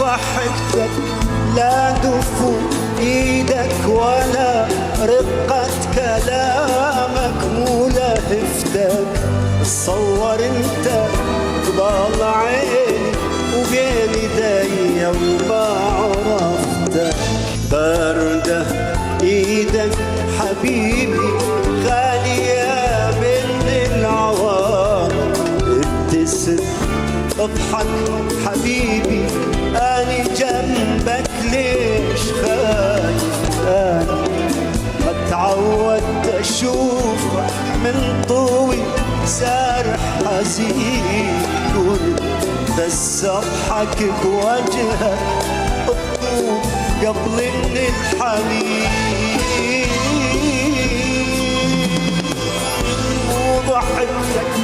وضحكتك لا دفو ايدك ولا رقة كلامك مو لهفتك. تصور انت قبال عيني وبين ايدي وما عرفتك. باردة ايدك حبيبي غالية من العوام. ابتسم اضحك حبيبي اني جنبك ليش خايف. انا ما تعودت اشوفك من طوي سارح حزين بس اضحك بوجهك الطوب قبل من الحنين. وضحكتك